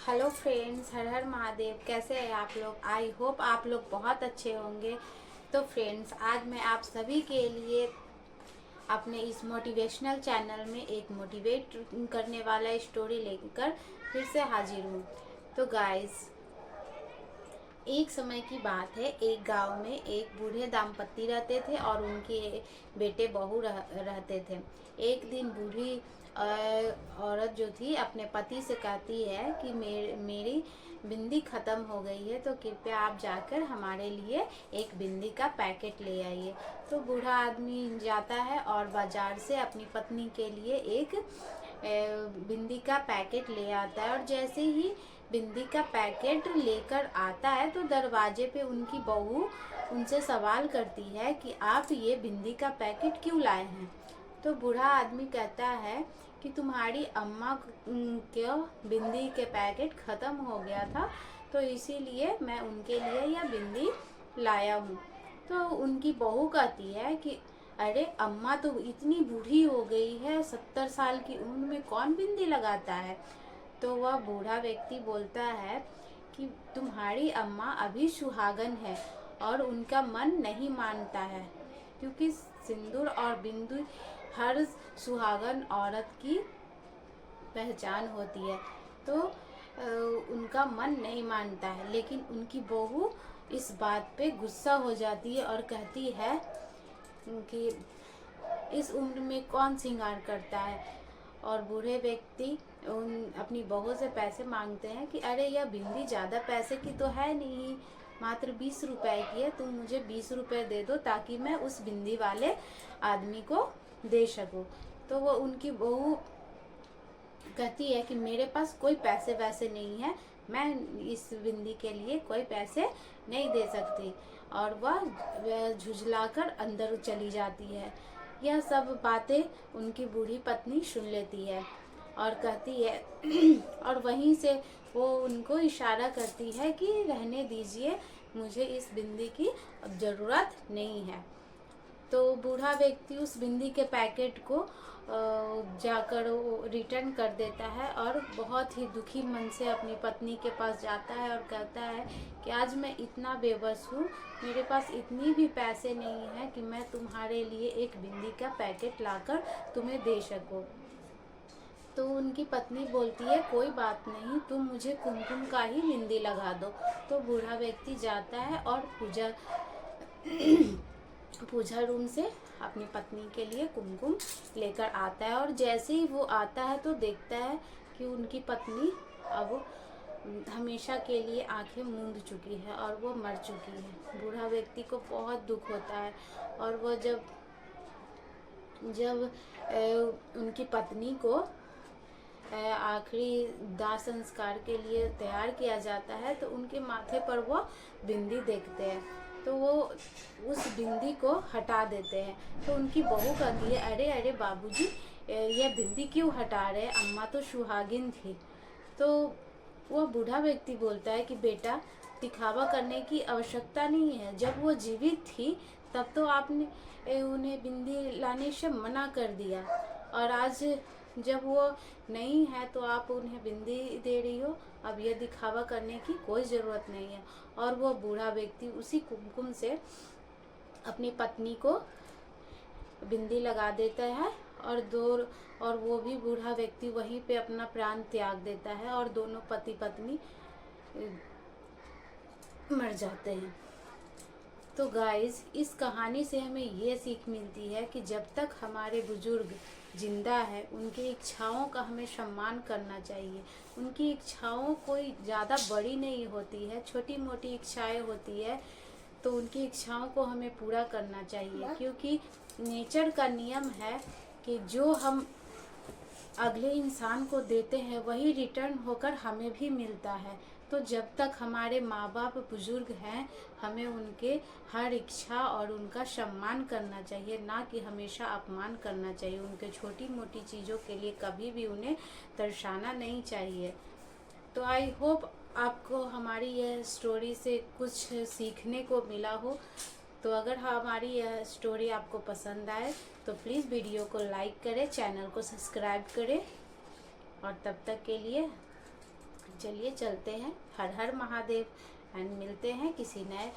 Hello friends, हर हर महादेव। कैसे हैं आप लोग? आई होप आप लोग बहुत अच्छे होंगे। तो फ्रेंड्स, आज मैं आप सभी के लिए अपने इस मोटिवेशनल चैनल में एक मोटिवेट करने वाला स्टोरी लेकर फिर से हाजिर हूँ। तो गाइस, एक समय की बात है। एक गांव में एक बूढ़े दाम्पत्य रहते थे और उनके बेटे बहू रहते थे। एक दिन बूढ़ी औरत जो थी अपने पति से कहती है कि मेरी बिंदी ख़त्म हो गई है, तो कृपया आप जाकर हमारे लिए एक बिंदी का पैकेट ले आइए। तो बूढ़ा आदमी जाता है और बाजार से अपनी पत्नी के लिए एक बिंदी का पैकेट ले आता है। और जैसे ही बिंदी का पैकेट लेकर आता है तो दरवाजे पे उनकी बहू उनसे सवाल करती है कि आप ये बिंदी का पैकेट क्यों लाए हैं। तो बूढ़ा आदमी कहता है कि तुम्हारी अम्मा के बिंदी के पैकेट ख़त्म हो गया था, तो इसीलिए मैं उनके लिए यह बिंदी लाया हूँ। तो उनकी बहू कहती है कि अरे अम्मा तो इतनी बूढ़ी हो गई है, 70 साल की उम्र में कौन बिंदी लगाता है। तो वह बूढ़ा व्यक्ति बोलता है कि तुम्हारी अम्मा अभी सुहागन है और उनका मन नहीं मानता है, क्योंकि सिंदूर और बिंदु हर सुहागन औरत की पहचान होती है। तो उनका मन नहीं मानता है। लेकिन उनकी बहू इस बात पे गुस्सा हो जाती है और कहती है कि इस उम्र में कौन श्रृंगार करता है। और बूढ़े व्यक्ति अपनी बहू से पैसे मांगते हैं कि अरे यह बिंदी ज़्यादा पैसे की तो है नहीं, मात्र 20 रुपए की है, तुम मुझे 20 रुपए दे दो ताकि मैं उस बिंदी वाले आदमी को दे सकूं। तो वो उनकी बहू कहती है कि मेरे पास कोई पैसे वैसे नहीं है, मैं इस बिंदी के लिए कोई पैसे नहीं दे सकती। और वह झुझलाकर अंदर चली जाती है। यह सब बातें उनकी बूढ़ी पत्नी सुन लेती है और कहती है और वहीं से वो उनको इशारा करती है कि रहने दीजिए, मुझे इस बिंदी की अब ज़रूरत नहीं है। तो बूढ़ा व्यक्ति उस बिंदी के पैकेट को जाकर रिटर्न कर देता है और बहुत ही दुखी मन से अपनी पत्नी के पास जाता है और कहता है कि आज मैं इतना बेबस हूँ, मेरे पास इतनी भी पैसे नहीं है कि मैं तुम्हारे लिए एक बिंदी का पैकेट लाकर तुम्हें दे सकूँ। तो उनकी पत्नी बोलती है कोई बात नहीं, तुम मुझे कुमकुम का ही बिंदी लगा दो। तो बूढ़ा व्यक्ति जाता है और पूजा रूम से अपनी पत्नी के लिए कुमकुम लेकर आता है। और जैसे ही वो आता है तो देखता है कि उनकी पत्नी अब हमेशा के लिए आंखें मूंद चुकी है और वो मर चुकी है। बूढ़ा व्यक्ति को बहुत दुख होता है और वो जब जब उनकी पत्नी को आखिरी दाह संस्कार के लिए तैयार किया जाता है तो उनके माथे पर वो बिंदी देखते हैं, तो वो उस बिंदी को हटा देते हैं। तो उनकी बहू कहती है अरे अरे बाबूजी, यह बिंदी क्यों हटा रहे, अम्मा तो सुहागिन थी। तो वह बूढ़ा व्यक्ति बोलता है कि बेटा, दिखावा करने की आवश्यकता नहीं है, जब वो जीवित थी तब तो आपने उन्हें बिंदी लाने से मना कर दिया, और आज जब वो नहीं है तो आप उन्हें बिंदी दे रही हो, अब यह दिखावा करने की कोई ज़रूरत नहीं है। और वो बूढ़ा व्यक्ति उसी कुमकुम से अपनी पत्नी को बिंदी लगा देता है और वो भी बूढ़ा व्यक्ति वहीं पे अपना प्राण त्याग देता है और दोनों पति पत्नी मर जाते हैं। तो गाइस, इस कहानी से हमें ये सीख मिलती है कि जब तक हमारे बुजुर्ग जिंदा है उनकी इच्छाओं का हमें सम्मान करना चाहिए। उनकी इच्छाओं कोई ज़्यादा बड़ी नहीं होती है, छोटी मोटी इच्छाएं होती है, तो उनकी इच्छाओं को हमें पूरा करना चाहिए, क्योंकि नेचर का नियम है कि जो हम अगले इंसान को देते हैं वही रिटर्न होकर हमें भी मिलता है। तो जब तक हमारे माँ बाप बुजुर्ग हैं, हमें उनके हर इच्छा और उनका सम्मान करना चाहिए, ना कि हमेशा अपमान करना चाहिए। उनके छोटी मोटी चीज़ों के लिए कभी भी उन्हें तरसाना नहीं चाहिए। तो आई होप आपको हमारी यह स्टोरी से कुछ सीखने को मिला हो। तो अगर हमारी यह स्टोरी आपको पसंद आए तो प्लीज़ वीडियो को लाइक करें, चैनल को सब्सक्राइब करें, और तब तक के लिए चलिए चलते हैं। हर हर महादेव एंड मिलते हैं किसी नए